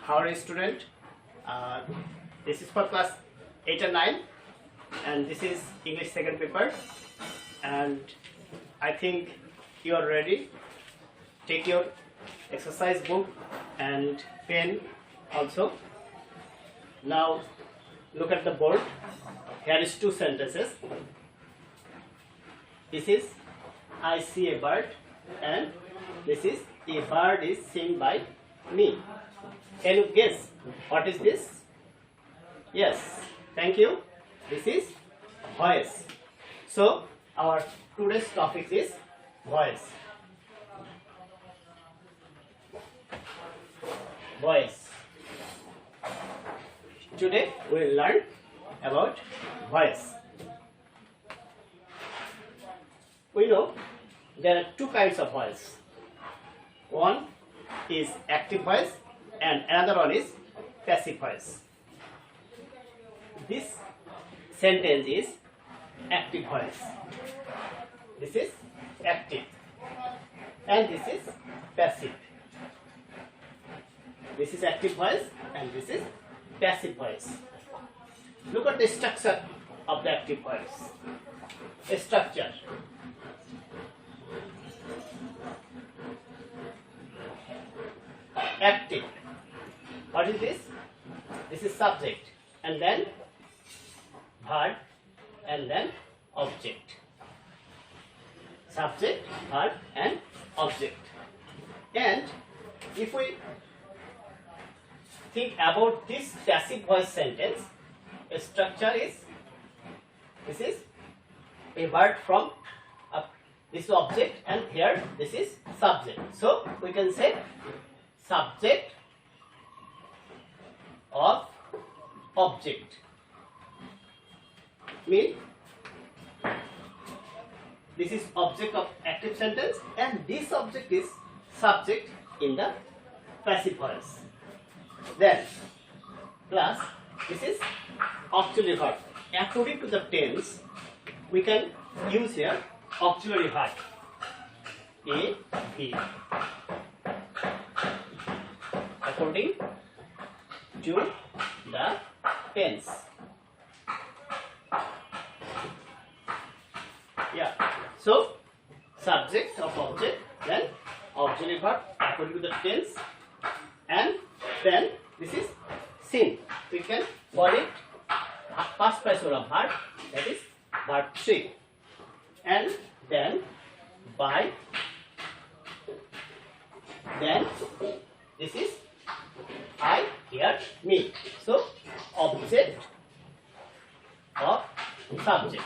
How are you, student? This is for class 8 and 9, and this is English second paper, and I think you are ready. Take your exercise book and pen also. Now look at the board. Here is two sentences. This is I see a bird, and this is a bird is seen by me. Can you guess what is this? Yes, thank you. This is voice. So our today's topic is voice. Voice. Today we will learn about voice. We know there are two kinds of voice. One is active voice and another one is passive voice. This sentence is active voice. This is active and this is passive. This is active voice and this is passive voice. Look at the structure of the active voice. A structure. Active. What is this? This is subject and then verb and then object. Subject, verb and object. And if we think about this passive voice sentence, a structure is this is a word from this object and here this is subject. So we can say subject of object. Mean this is object of active sentence and this object is subject in the passive voice. Then plus this is auxiliary verb. According to the tense, we can use here auxiliary verb. A, B. According to the tense. Yeah. So subject of object, then auxiliary verb according to the tense, and then this is seen. We can call it past participle of verb, that is verb 3, and then by, then this is I, here, me. So object of subject.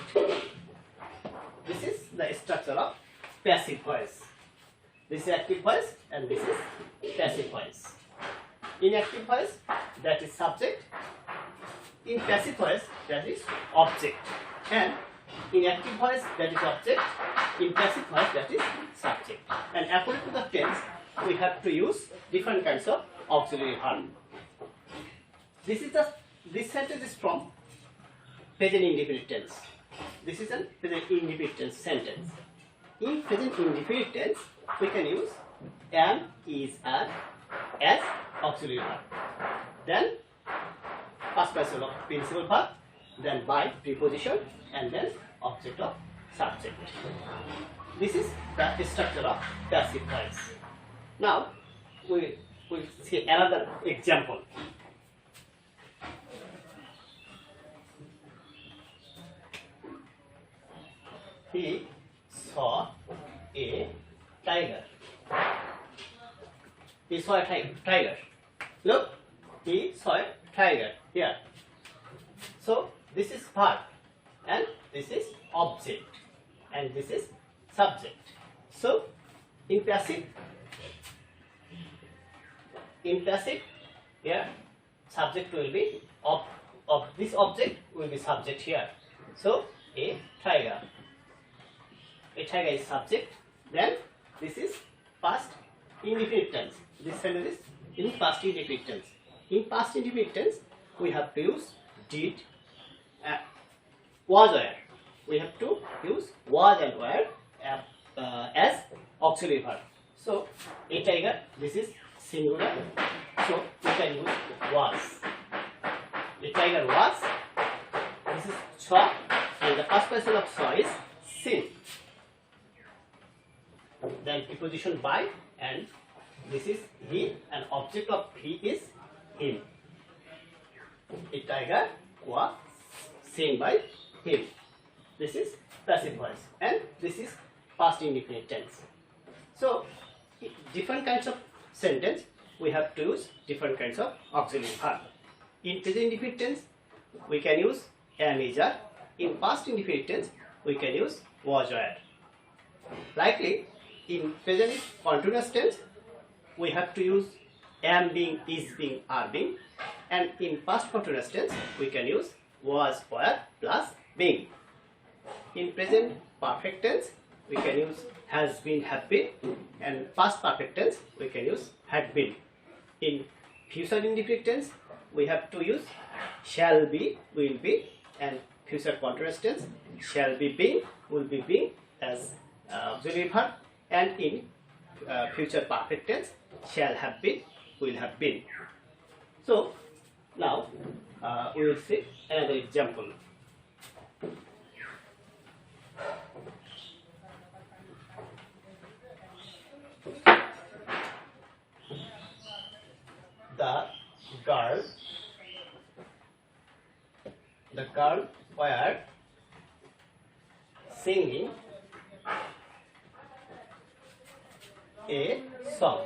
This is the structure of passive voice. This is active voice and this is passive voice. In active voice, that is subject. In passive voice, that is object. And in active voice, that is object. In passive voice, that is subject. And according to the tense, we have to use different kinds of auxiliary verb. This sentence is from present indefinite tense. This is a present indefinite tense sentence. In present indefinite tense, we can use am, is, are as auxiliary verb. Then past participle of principal verb, then by preposition, and then object of subject. This is the structure of passive voice. Now we will see another example. He saw a tiger. He saw a tiger. Look, he saw a tiger here. So this is verb and this is object and this is subject. So in passive here subject will be of this object will be subject here. So a tiger. A tiger is subject. Then this is past indefinite tense. This sentence is in past indefinite tense. In past indefinite tense, we have to use did, was, were. We have to use was and were as auxiliary verb. So a tiger, this is singular. So we can use was. The tiger was. This is saw, and the past participle of saw is seen. Then preposition by, and this is he, and object of he is him. A tiger was seen by him. This is passive voice, and this is past indefinite tense. So, different kinds of sentence we have to use different kinds of auxiliary verb. In present indefinite tense, we can use am, is, are. In past indefinite tense, we can use was, were. Likely, in present continuous tense, we have to use am being, is being, are being, and in past continuous tense, we can use was, were plus being. In present perfect tense, we can use has been, have been, and past perfect tense, we can use had been. In future indefinite tense, we have to use shall be, will be, and future continuous tense, shall be being, will be being as auxiliary verb, and in future perfect tense, shall have been, will have been. So, now we will see another example. The girl were singing a song.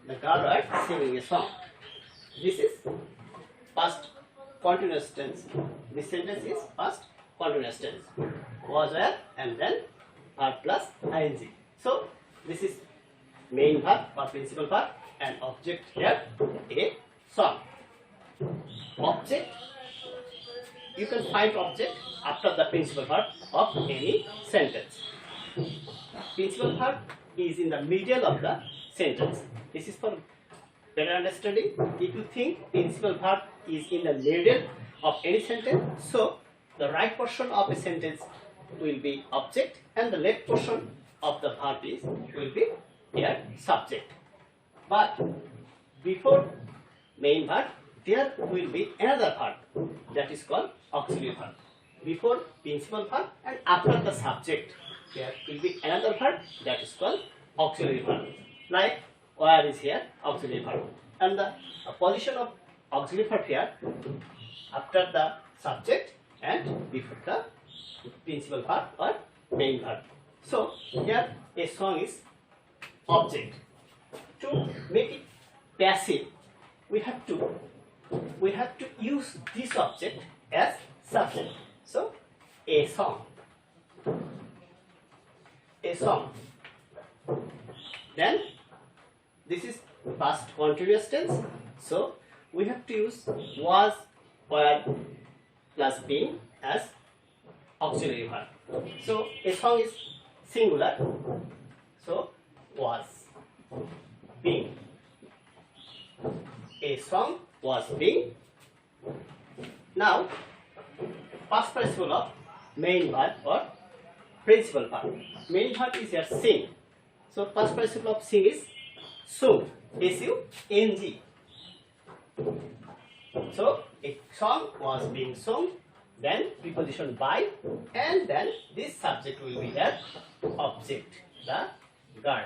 The girl were singing a song. This is past continuous tense. This sentence is past continuous tense. Was, were, and then verb plus ing. So this is main verb or principal verb, and object here a song. Object, you can find object after the principal verb of any sentence. Principal verb is in the middle of the sentence. This is for better understanding. If you think principal verb is in the middle of any sentence, so the right portion of a sentence will be object, and the left portion of the verb will be here subject. But before main verb, there will be another verb that is called auxiliary verb. Before principal verb and after the subject, there will be another verb that is called auxiliary verb. Like where is here auxiliary verb, and the position of auxiliary verb here after the subject and before the principal verb or main verb. So here a song is object. To make it passive, we have to use this object as subject. So a song. Then this is past continuous tense. So we have to use was, were plus being as auxiliary verb. So a song is singular. So was, being. A song was being. Now, past participle of main verb or principal verb. Main verb is here sing. So, past participle of sing is sung. S-U-N-G. So, a song was being sung, then preposition by, and then this subject will be the object, the girl.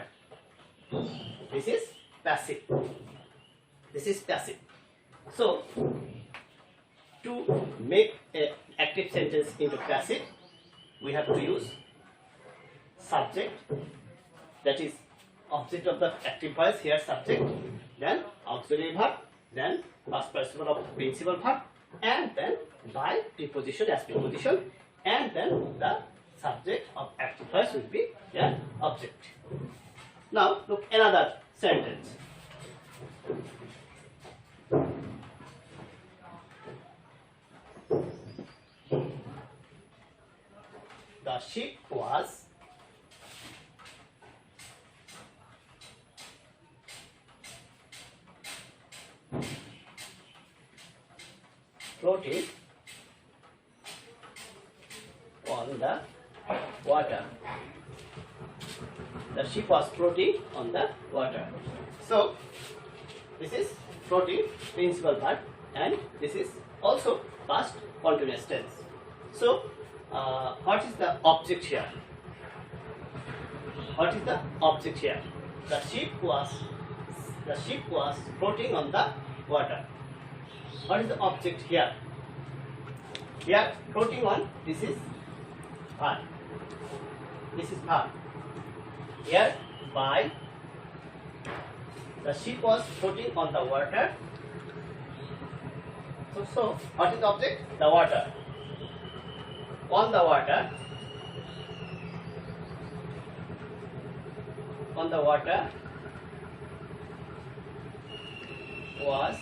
This is passive. This is passive. So, to make an active sentence into passive, we have to use subject, that is object of the active voice, here subject, then auxiliary verb, then past participle of principal verb, and then by preposition as preposition, and then the subject of active voice will be the object. Now look another sentence. The ship was floating on the water. The ship was floating on the water. So this is floating principal verb, and this is also past continuous tense. So what is the object here? What is the object here? The ship was floating on the water. What is the object here? Here floating on, this is verb. This is verb. Here by the ship was floating on the water. So what is the object? The water. On the water. On the water was